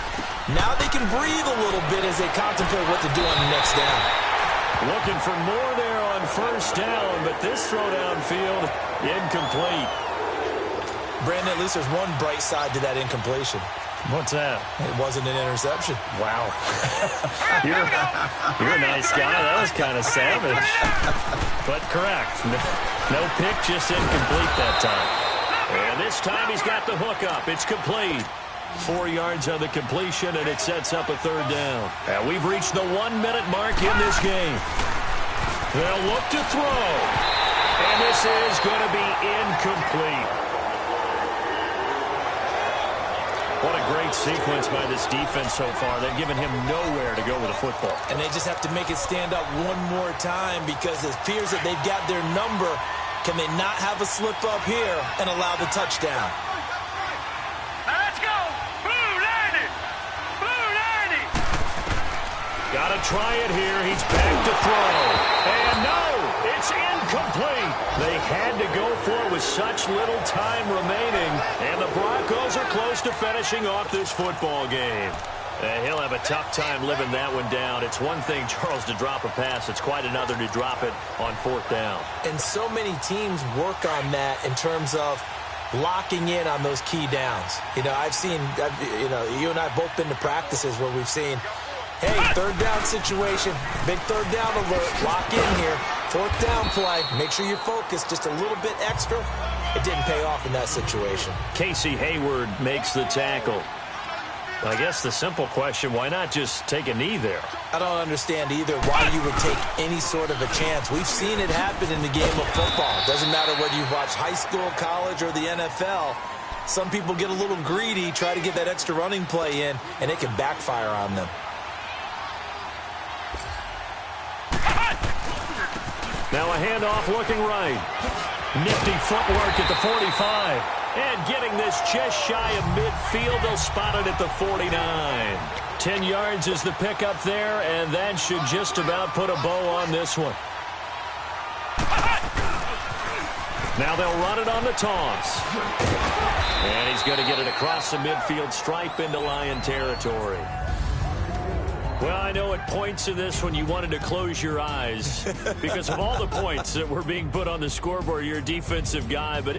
Now they can breathe a little bit as they contemplate what to do on the next down. Looking for more there on 1st down, but this throw downfield incomplete. Brandon, at least there's one bright side to that incompletion. What's that? It wasn't an interception. Wow. You're a nice guy. That was kind of savage. But correct. No pick, just incomplete that time. And this time he's got the hook up. It's complete. 4 yards on the completion, and it sets up a 3rd down. And we've reached the 1-minute mark in this game. They'll look to throw. And this is going to be incomplete. What a great sequence by this defense so far. They've given him nowhere to go with the football. And they just have to make it stand up one more time because it appears that they've got their number. Can they not have a slip up here and allow the touchdown? Let's go. Blue 90. Blue 90. Got to try it here. He's back to throw. And no, it's incomplete. They had to go for it with such little time remaining. And the Broncos are close to finishing off this football game. He'll have a tough time living that one down. It's one thing, Charles, to drop a pass. It's quite another to drop it on 4th down. And so many teams work on that in terms of locking in on those key downs. You know, you and I have both been to practices where we've seen, hey, 3rd down situation, big 3rd down alert, lock in here, 4th down play, make sure you focus just a little bit extra. It didn't pay off in that situation. Casey Hayward makes the tackle. I guess the simple question, why not just take a knee there? I don't understand either why you would take any sort of a chance. We've seen it happen in the game of football. It doesn't matter whether you've watched high school, college, or the NFL. Some people get a little greedy, try to get that extra running play in, and it can backfire on them. Now a handoff looking right. Nifty footwork at the 45. And getting this just shy of midfield, they'll spot it at the 49. 10 yards is the pickup there, and that should just about put a bow on this one. Now they'll run it on the toss. And he's going to get it across the midfield stripe into Lion territory. Well, I know at points in this one you wanted to close your eyes because of all the points that were being put on the scoreboard. You're a defensive guy, but